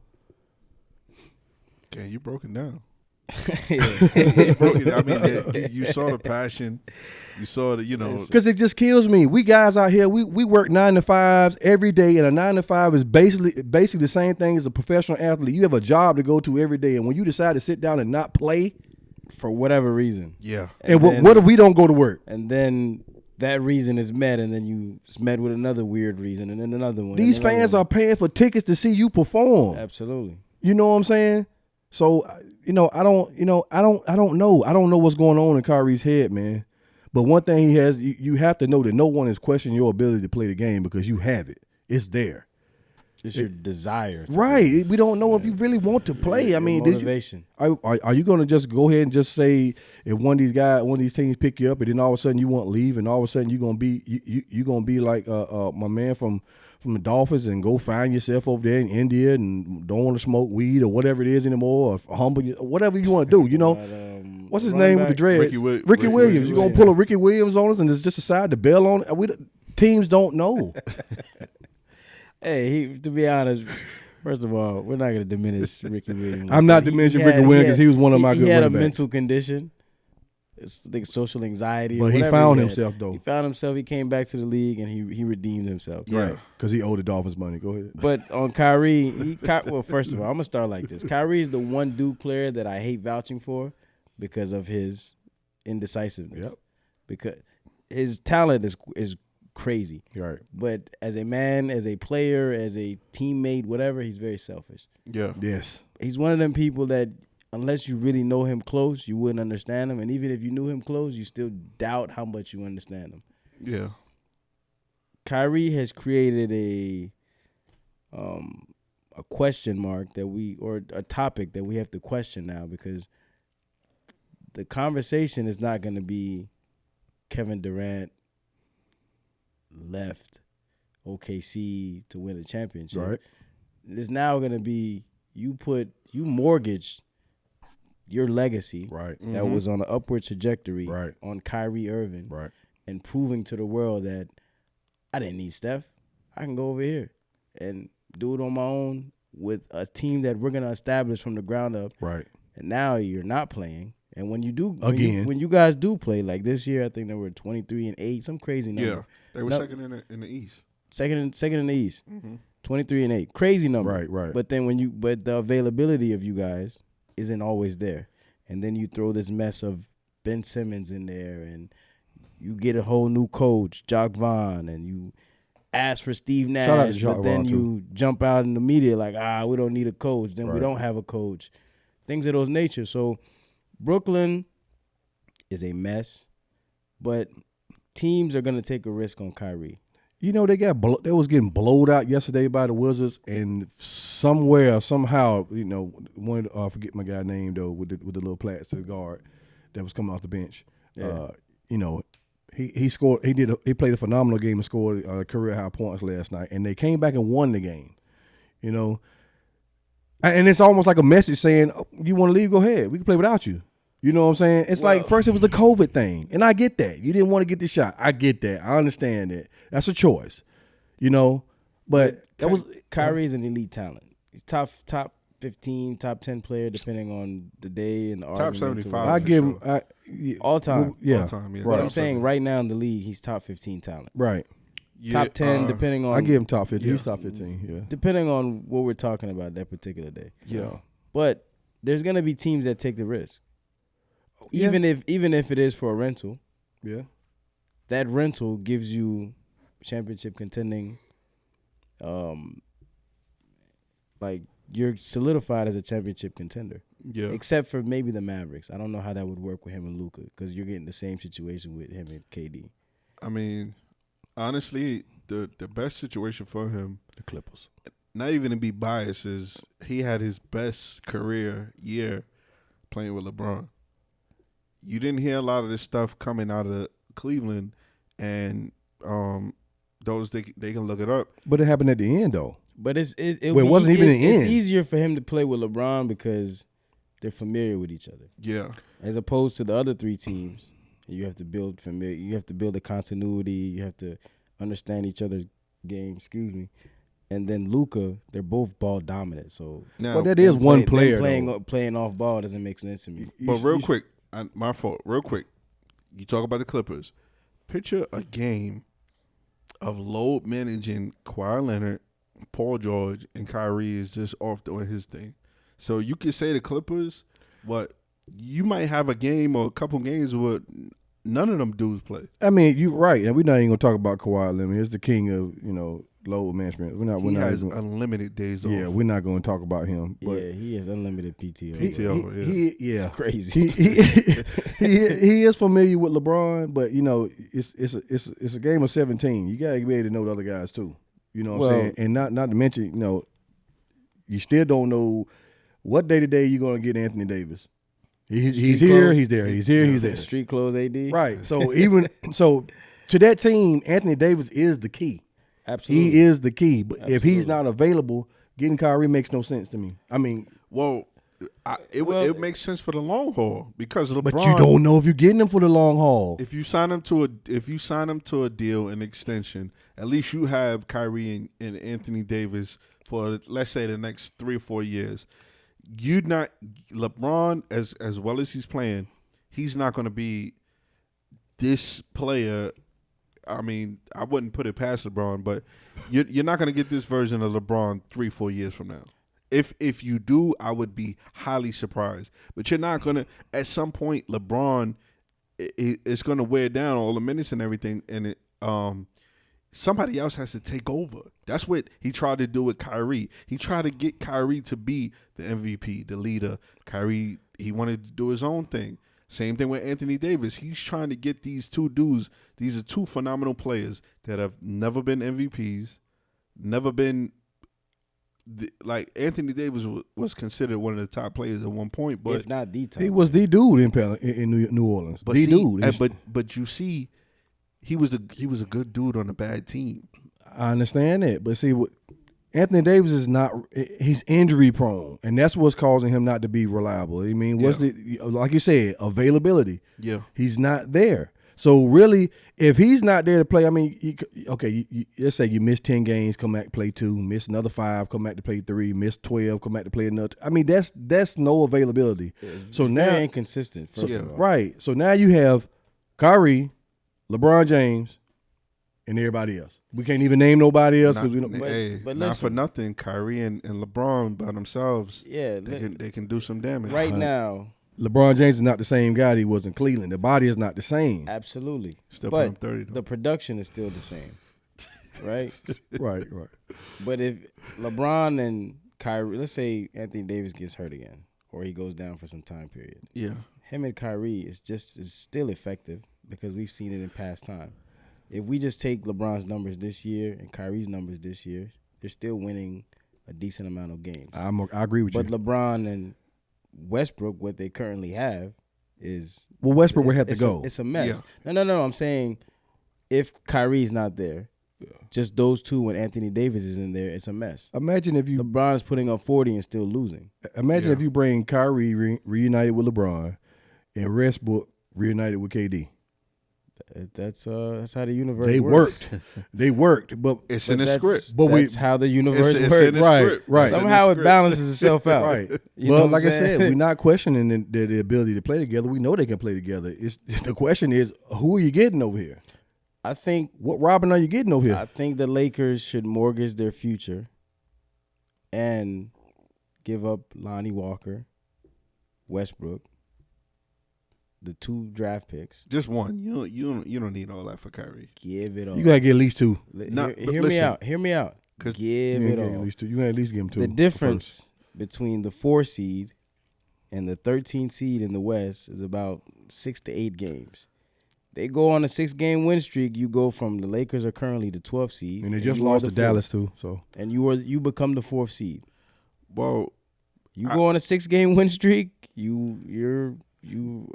Okay, you broke it down. You broke it. I mean, you saw the passion. You saw the, because it just kills me. We guys out here, we work 9 to 5s every day, and a 9 to 5 is basically the same thing as a professional athlete. You have a job to go to every day, and when you decide to sit down and not play for whatever reason, and what if we don't go to work? And then that reason is met, and then it's met with another weird reason, and then another one. These fans are paying for tickets to see you perform. Absolutely. You know what I'm saying? So, I don't know. I don't know what's going on in Kyrie's head, man. But one thing he has, you have to know that no one is questioning your ability to play the game because you have it. It's there. It's your desire. Right. We don't know if you really want to play. I mean, motivation. Are you going to just go ahead and just say if one of these teams pick you up and then all of a sudden you want to leave and all of a sudden you're going to be like my man from the Dolphins and go find yourself over there in India and don't want to smoke weed or whatever it is anymore, or humble, whatever you want to do, What's his name with the dreads? Ricky Williams. You're going to pull a Ricky Williams on us and just decide to bail on it? Teams don't know. Hey, to be honest, first of all, we're not going to diminish Ricky Williams. I'm not diminishing Ricky Williams because he was one of my good running backs. He had a mental condition. It's like social anxiety. But he found himself, though. He found himself. He came back to the league, and he redeemed himself. Right, because he owed the Dolphins money. Go ahead. But on Kyrie, well, first of all, I'm going to start like this. Kyrie is the one Duke player that I hate vouching for because of his indecisiveness. Yep. Because his talent is crazy. Right. But as a man, as a player, as a teammate, whatever, he's very selfish. Yeah. Yes. He's one of them people that unless you really know him close, you wouldn't understand him. And even if you knew him close, you still doubt how much you understand him. Yeah. Kyrie has created a question mark or a topic that we have to question now, because the conversation is not going to be Kevin Durant left OKC to win a championship. Right. It's now going to be you mortgaged your legacy that was on an upward trajectory on Kyrie Irving and proving to the world that I didn't need Steph. I can go over here and do it on my own with a team that we're going to establish from the ground up. Right. And now you're not playing. And when you do, when you guys do play, like this year, I think they were 23-8, some crazy number. Yeah, they were second in the East. Second in the East, 23-8, crazy number. Right. But then the availability of you guys isn't always there, and then you throw this mess of Ben Simmons in there, and you get a whole new coach, Jacques Vaughn, and you ask for Steve Nash, but then you jump out in the media like, we don't need a coach, then we don't have a coach, things of those nature. So Brooklyn is a mess, but teams are going to take a risk on Kyrie. They was getting blowed out yesterday by the Wizards, and somehow, one I forget my guy's name though with the little plastic guard that was coming off the bench. Yeah. He scored. He played a phenomenal game and scored career high points last night, and they came back and won the game. And it's almost like a message saying, you want to leave, go ahead. We can play without you. You know what I'm saying? It's like first it was the COVID thing, and I get that. You didn't want to get the shot. I get that. I understand that. That's a choice, But Kyrie's an elite talent. He's top 15, top 10 player, depending on the day and the top 75. I give him all time. All time, yeah. Right. I'm saying right now in the league, he's top 15 talent. Right. Yeah, top 10, depending on. I give him top 15. He's top 15. Yeah. Depending on what we're talking about that particular day. Yeah. But there's gonna be teams that take the risk. Even if it is for a rental. Yeah. That rental gives you championship contending like you're solidified as a championship contender. Yeah. Except for maybe the Mavericks. I don't know how that would work with him and Luka because you're getting the same situation with him and KD. I mean, honestly, the best situation for him, The Clippers. not even to be biased, is he had his best career year playing with LeBron. You didn't hear a lot of this stuff coming out of Cleveland, and those they can look it up. But it happened at the end, though. But it wasn't even the end. It's easier for him to play with LeBron because they're familiar with each other. Yeah. As opposed to the other three teams, you have to build familiar. You have to build a continuity. You have to understand each other's game. Excuse me. And then Luka, they're both ball dominant. So Now, Well, that is one player, playing off ball doesn't make sense to me. but real quick, my fault. Real quick, you talk about the Clippers. Picture a game of load managing Kawhi Leonard, Paul George, and Kyrie is just off doing his thing. So you could say the Clippers, but you might have a game or a couple games where none of them dudes play. I mean, you're right, and we're not even gonna talk about Kawhi Leonard. He's the king of load management. He has even, unlimited days off. yeah, we're not going to talk about him. But Yeah, he has unlimited PTO. he Crazy. he is familiar with LeBron, but it's a game of 17. You gotta be able to know the other guys too. You know what I'm saying? And not to mention, you still don't know what day to day you're gonna get Anthony Davis. He's here, he's there. He's here, he's there. Street clothes AD. Right. So to that team, Anthony Davis is the key. Absolutely. He is the key. But if he's not available, getting Kyrie makes no sense to me. I mean, it makes sense for the long haul because LeBron. but you don't know if you're getting him for the long haul. If you sign him to a deal, an extension, at least you have Kyrie and Anthony Davis for, let's say, the next 3 or 4 years. LeBron, as well as he's playing, he's not going to be this player. I mean, I wouldn't put it past LeBron, but you're not going to get this version of LeBron 3-4 years from now. If you do, I would be highly surprised. But you're not going to. At some point, LeBron is going to wear down all the minutes and everything, and somebody else has to take over. That's what he tried to do with Kyrie. He tried to get Kyrie to be the MVP, the leader. Kyrie, he wanted to do his own thing. Same thing with Anthony Davis. He's trying to get these two dudes. These are two phenomenal players that have never been MVPs, never been like Anthony Davis was considered one of the top players at one point, but if not the top. He was the dude in New Orleans. But but you see, he was a good dude on a bad team. I understand that, but see, Anthony Davis is not. He's injury prone, and that's what's causing him not to be reliable. I mean, like you said, availability. Yeah, he's not there. So really, if he's not there to play, I mean, let's say you miss 10 games, come back to play 2, miss another 5, come back to play 3, miss 12, come back to play another. I mean, that's no availability. So now very inconsistent. First of all. Right. So now you have Kyrie, LeBron James, and everybody else. We can't even name nobody else because we don't. But not for nothing, Kyrie and LeBron by themselves. Yeah, they can do some damage. Right now, LeBron James is not the same guy that he was in Cleveland. The body is not the same. Absolutely. Still but put him 30 though. The production is still the same. Right? Right. But if LeBron and Kyrie, let's say Anthony Davis gets hurt again or he goes down for some time period. Yeah. Him and Kyrie is still effective because we've seen it in past time. If we just take LeBron's numbers this year and Kyrie's numbers this year, they're still winning a decent amount of games. I agree with you. But LeBron and Westbrook, what they currently have is Westbrook would have to go. It's a mess. Yeah. No. I'm saying if Kyrie's not there, just those two when Anthony Davis is in there, it's a mess. Imagine if LeBron's putting up 40 and still losing. Imagine if you bring Kyrie reunited with LeBron and Westbrook reunited with KD. That's how the universe works. They worked, but it's in the script. But that's how the universe works. Right. Somehow it balances itself out. Right. Well, like I said, we're not questioning the ability to play together. We know they can play together. The question is, who are you getting over here? I think what Robin are you getting over here? I think the Lakers should mortgage their future and give up Lonnie Walker, Westbrook, the 2 draft picks. Just one. You don't need all that for Kyrie. Give it all. You gotta get at least 2. Hear me out. 'Cause Give You it ain't get all. at least two. You can at least give him 2. The difference between the 4 seed and the 13 seed in the West is about 6 to 8 games. They go on a 6-game win streak. You go from the Lakers are currently the 12th seed, And they just you are lost the to fourth. Dallas too. So and you become the 4th seed. Well, You go on a 6-game win streak. You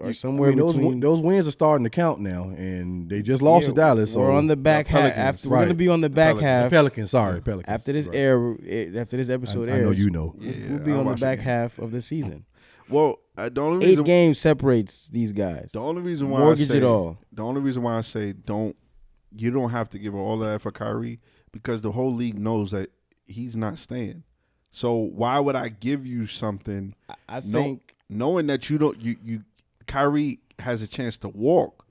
are somewhere between. those wins are starting to count now, and they just lost Yeah, to Dallas. So We're on the back half. Pelicans, After we're gonna right. be on the back Pelicans. half. Pelicans. Sorry, Pelicans. After this Right. after this episode I airs, know you know. Yeah, we'll be I on the watched the back game. half of the season. well, the only 8 reason games separates these guys. the only reason why Mortgage I say it all. the only reason why I say you don't have to give all of that for Kyrie because the whole league knows that he's not staying. So why would I give you something I think knowing that you Kyrie has a chance to walk?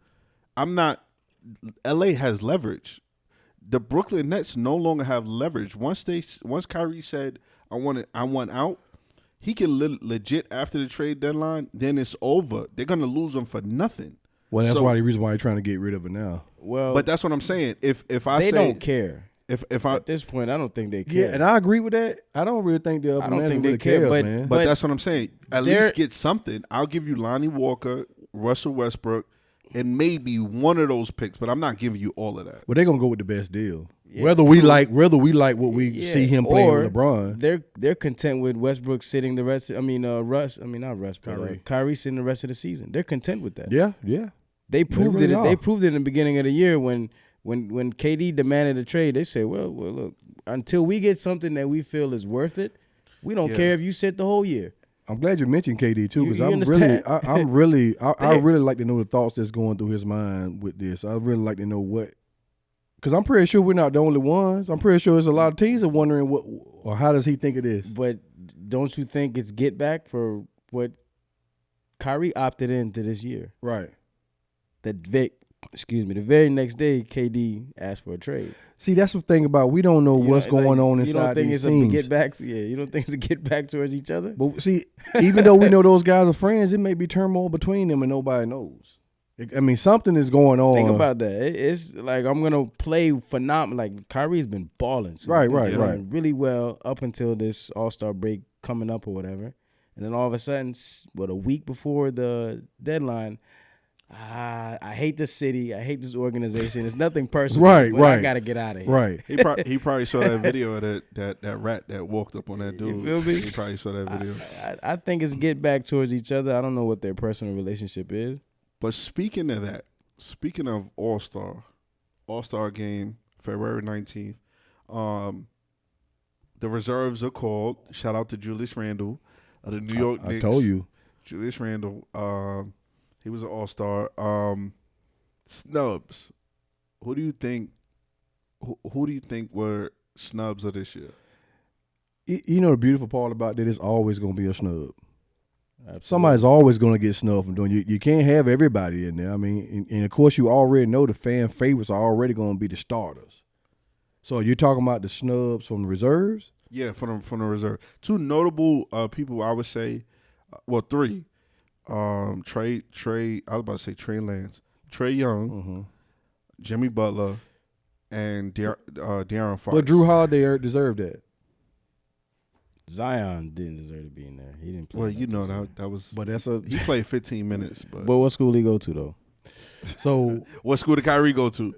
I'm not. LA has leverage. The Brooklyn Nets no longer have leverage. Once Kyrie said I want out, he can legit after the trade deadline. Then it's over. They're gonna lose him for nothing. Well, that's So- why the reason why they're trying to get rid of it now. well, But that's what I'm saying. If I they say don't care. if I At this point, I don't think they care. Yeah, and I agree with that. I don't really think the I upper don't management think they really care, cares, but- man. but that's what I'm saying. At they're- least get something. I'll give you Lonnie Walker, Russell Westbrook, and maybe one of those picks. But I'm not giving you all of that. But they're gonna go with the best deal. Yeah, whether we like what we Yeah, see him playing or with LeBron. They're content with Westbrook sitting the rest. Not Russ, but Kyrie. Kyrie sitting the rest of the season. They're content with that. Yeah. They proved really it. are. They proved it in the beginning of the year when KD demanded a trade. They said, "Well, look, until we get something that we feel is worth it, we don't Yeah. care if you sit the whole year." I'm glad you mentioned KD too, You- because you I'm really, I There- really like to know the thoughts that's going through his mind with this. I really like to know what, because I'm pretty sure we're not the only ones. I'm pretty sure there's a lot of teams are wondering what or how does he think it is. But don't you think it's get back for what Kyrie opted into this year? Right. The very next day, KD asked for a trade. See, that's the thing about we don't know You what's don't- going like, on You don't inside think these it's teams. a get back? Yeah, you don't think it's a get back towards each other? But see, even though we know those guys are friends, it may be turmoil between them and nobody knows. I mean, something is going on. Think about that. It's like I'm gonna play phenomenal. Like Kyrie's been balling, so Right, he's been right, playing right. really well up until this All-Star break coming up or whatever, and then all of a sudden, a week before the deadline, I hate this city. I hate this organization. It's nothing personal. Right, but I right. gotta get out of here. Right. He probably saw that video of that rat that walked up on that dude. You feel me? He probably saw that video. I think it's get back towards each other. I don't know what their personal relationship is. But speaking of All-Star game, February 19th, the reserves are called. Shout out to Julius Randle of the New York I Knicks. told you. Julius Randle, he was an All-Star. Snubs. Who do you think were snubs of this year? You know the beautiful part about that is always going to be a snub. Absolutely. Somebody's always going to get snubbed from doing. You can't have everybody in there. I mean, and of course you already know the fan favorites are already going to be the starters. So you're talking about the snubs from the reserves? Yeah, from the reserve. Two notable people, I would say, three. Trey. I was about to say Trey Lance, Trey Young, Mm-hmm. Jimmy Butler, and De'Aaron Fox. But Drew Holiday deserved that. Zion didn't deserve to be in there. He didn't play. Well, enough you know this year. that was. But that's a He played 15 minutes. But But what school he go to though? so what school did Kyrie go to?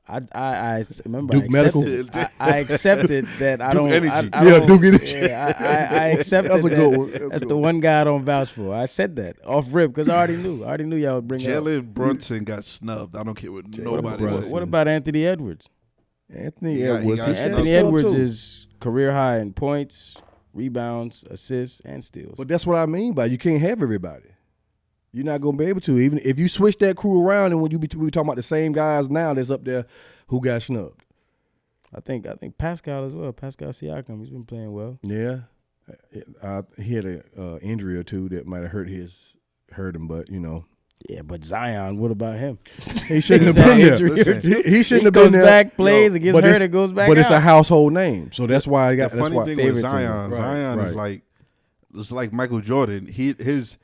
I remember Duke I Medical? accepted, I accepted that I Duke don't. Energy. I Yeah, don't- Duke Energy. Yeah, I accepted That's a that. good one. That's a That's good the one. one guy I don't vouch for. I said that off rip because I already knew y'all would bring it up. Jalen Brunson got snubbed. I don't care what nobody Brunson. says. What about Anthony Edwards? Anthony He got Edwards. snubbed. Anthony stuff Edwards too. is career high in points, rebounds, assists, and steals. But that's what I mean by you can't have everybody. You're not going to be able to. Even if you switch that crew around and when we talking about the same guys now that's up there who got snubbed. I think Pascal as well. Pascal Siakam, he's been playing well. Yeah. He had a injury or two that might have hurt him, but, you know. Yeah, but Zion, what about him? He shouldn't have He's had been there. injury Listen, or two. He shouldn't He have goes been there. back, plays, and gets but hurt, it's- and goes back But it's out. a household name. So that's why I got The that's funny why thing with favorite team. Zion, Right, Zion is right. like it's like Michael Jordan. His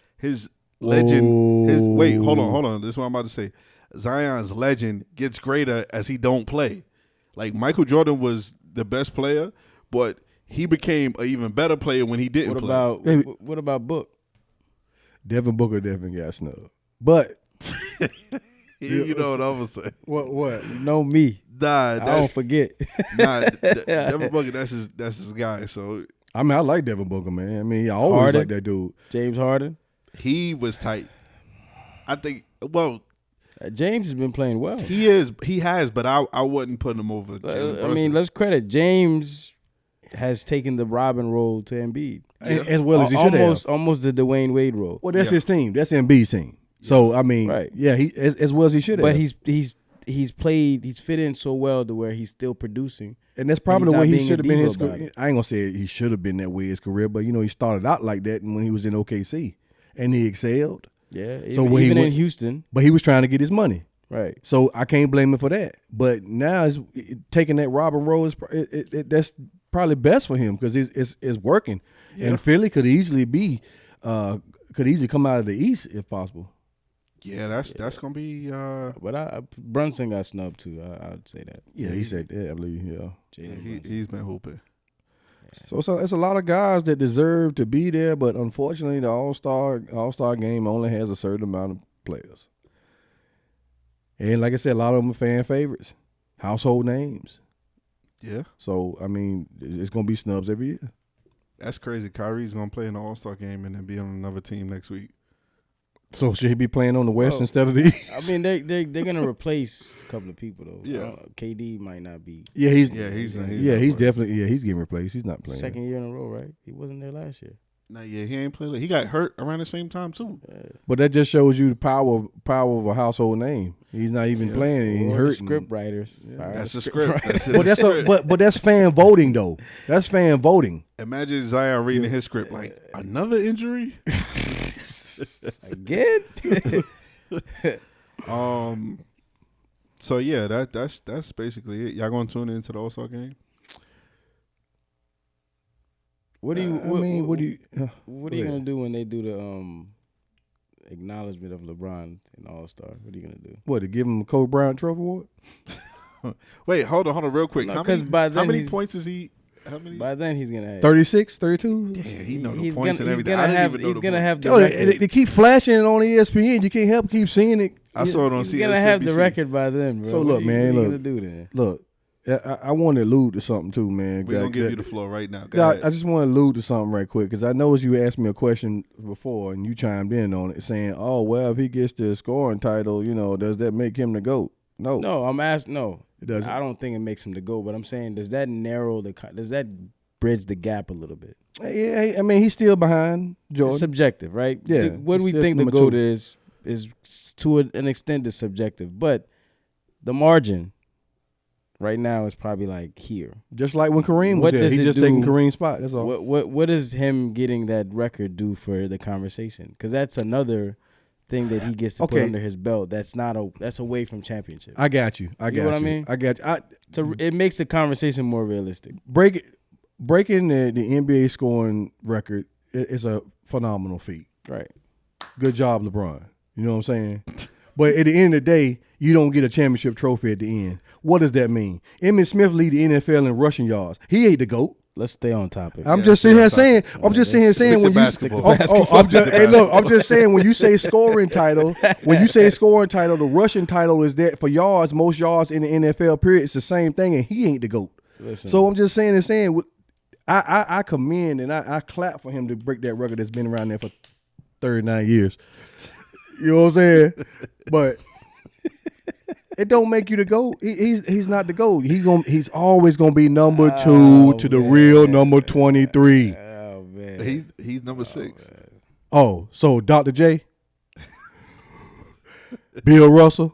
legend. His wait, hold on. This is what I'm about to say. Zion's legend gets greater as he don't play. Like Michael Jordan was the best player, but he became an even better player when he didn't play. What about Book? Devin Booker definitely got snubbed. But you know what I'm gonna say? What? You know me. Nah, I don't forget. Devin Booker, that's his guy. So I mean, I like Devin Booker, man. I mean, I always Harden? like that dude. James Harden. he was tight. I think. Well, James has been playing well. he is. He has, but I wouldn't put him over. Jalen I Brunson. mean, let's credit James has taken the Robin role to Embiid. As well as he should have. Almost the Dwayne Wade role. Well, that's his team. That's Embiid's team. So I mean, Right. yeah, he as well as he should have. But he's played. He's fit in so well to where he's still producing. and that's probably he's the not way he being a should have been in his diva about career. it. I ain't gonna say he should have been that way in his career, but he started out like that when he was in OKC, and he excelled. Yeah. So Even, when he even in went- Houston. But he was trying to get his money. Right. So I can't blame him for that. But now taking that Robin role is that's probably best for him because it's working. Yeah. And Philly could easily come out of the East if possible. Yeah, that's gonna be. But Brunson got snubbed too. I would say that. Yeah, he said that. I believe. Yeah. Jalen Brunson. He's been hooping. So it's a lot of guys that deserve to be there, but unfortunately, the All-Star game only has a certain amount of players. And like I said, a lot of them are fan favorites, household names. Yeah, So I mean, it's gonna be snubs every year. that's crazy. Kyrie's gonna play in the All-Star game and then be on another team next week. So should he be playing on the West Well, instead of the East? I mean, they're gonna replace a couple of people though. Yeah. KD might not be he's definitely getting replaced. He's not playing. second year in a row, right? He wasn't there last year. Nah, yeah, he ain't playing. He got hurt around the same time too. But that just shows you the power of a household name. He's not even playing. And he's Or hurt. the script writers. That's the script. That's But that's fan voting though. That's fan voting. Imagine Zion reading his script like another injury. Again? So yeah, that's basically it. Y'all gonna tune into the All-Star game? What do you? What do you? What are you gonna do when they do the acknowledgement of LeBron in All Star? What are you gonna do? What, to give him a Kobe Bryant Trophy Award? Wait, hold on, real quick. No, how 'cause many, by how then many he's- points is he? How many? By then he's gonna have 36, 32? Yeah, he know the he's points gonna, and everything. He's I gonna didn't have. even know He's the gonna points. have the Yo, record. they keep flashing it on ESPN. You can't help keep seeing it. I saw it on He's CNBC. gonna have the record by then, bro. So What look, are you- man, what are you look. gonna do then? Look, I want to allude to something too, man. We're gonna Like, give you the floor right now. Go Yeah, ahead. I just want to allude to something right quick because I know as you asked me a question before and you chimed in on it saying, "Oh well, if he gets the scoring title, does that make him the GOAT?" No, No, I'm asking. No, it doesn't. I don't think it makes him the GOAT. But I'm saying, does that narrow the? Does that bridge the gap a little bit? Yeah, I mean he's still behind Jordan. It's subjective, right? Yeah, What do we he's still think the number GOAT two. is to an extent is subjective, but the margin right now is probably like here. Just like when Kareem was What there, does he's it just do- taking Kareem's spot. That's all. What does him getting that record do for the conversation? Because that's another thing that he gets to put Okay. under his belt. That's away from championship. I got you. I You got know what I you. mean? I got you. It makes the conversation more realistic. Breaking the NBA scoring record is a phenomenal feat. Right. Good job, LeBron. You know what I'm saying? But at the end of the day, you don't get a championship trophy at the end. What does that mean? Emmitt Smith lead the NFL in rushing yards. He ain't the GOAT. Let's stay on topic. I'm Yeah, just sitting here stay saying. on I'm just sitting here saying Stick when to you. basketball. I'm just, hey, look. I'm just saying when you say scoring title, the rushing title is that for yards, most yards in the NFL period. It's the same thing, and he ain't the GOAT. Listen, So I'm just saying. I commend and I clap for him to break that record that's been around there for 39 years. You know what I'm saying? But it don't make you the GOAT. He's not the GOAT. He's always gonna be number two to the real number 23. oh man, He's number 6. Oh, so Dr. J, Bill Russell.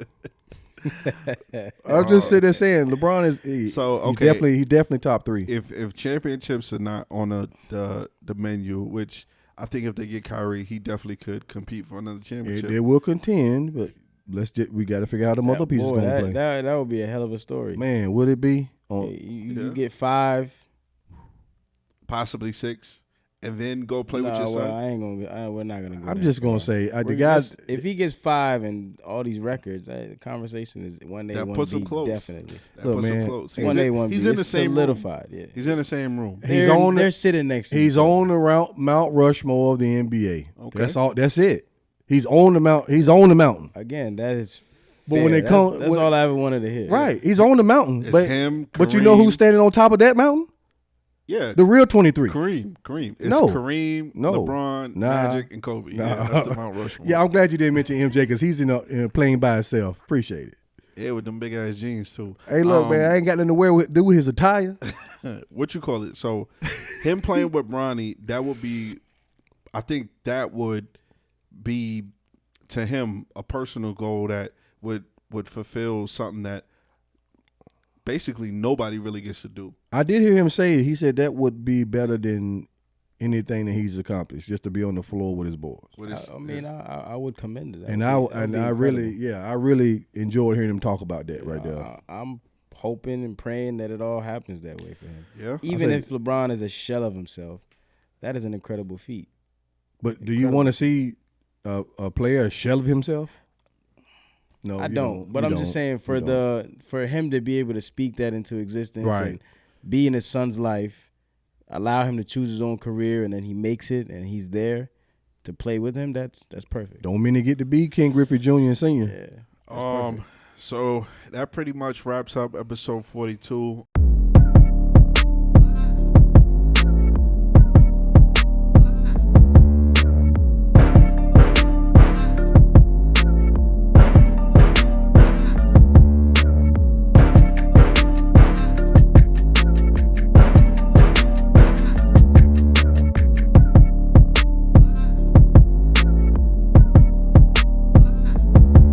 I'm just sitting there saying LeBron is So, he's okay. he's definitely top 3. If championships are not on the menu, which I think if they get Kyrie, he definitely could compete for another championship. They will contend, but we got to figure out how the other pieces boy, gonna play. that would be a hell of a story. Man, would it be? You get 5. Possibly 6, and then go play with your son? Well, I ain't gonna. We're not gonna. I'm just gonna say the guys. If he gets 5 and all these records, the conversation is one day. That one puts B, him close. Definitely. That Look, puts him man, close. One day, one B. He's in the It's same solidified. room. Yeah. He's in the same room. They're sitting next to. He's on the Mount Rushmore of the NBA. Okay. That's all. That's it. He's on the mount. He's on the mountain. Again, that is. But when they come, that's all I ever wanted to hear. Right, he's on the mountain. It's but him, but you know Kareem. who's standing on top of that mountain? Yeah, The real 23. Kareem. It's No. Kareem, No. LeBron, Nah. Magic, and Kobe. Nah. Yeah, that's the Mount Rushmore. Yeah, I'm glad you didn't mention MJ because he's in playing by himself. Appreciate it. Yeah, with them big ass jeans too. Hey, look, man, I ain't got nothing to do with his attire. What you call it? So, him playing with Bronny, that would be, I think that would be to him a personal goal that would fulfill something that basically nobody really gets to do. I did hear him say he said that would be better than anything that he's accomplished, just to be on the floor with his boys. I would commend it. And I really enjoyed hearing him talk about that right there. I'm hoping and praying that it all happens that way for him. Yeah. Even if LeBron is a shell of himself, that is an incredible feat. But do you want to see a player a shell of himself? No, I don't. But I'm just saying for him to be able to speak that into existence and be in his son's life, allow him to choose his own career, and then he makes it and he's there to play with him, that's perfect. Don't many get to be King Griffey Jr. and Sr. Yeah. So that pretty much wraps up episode 42.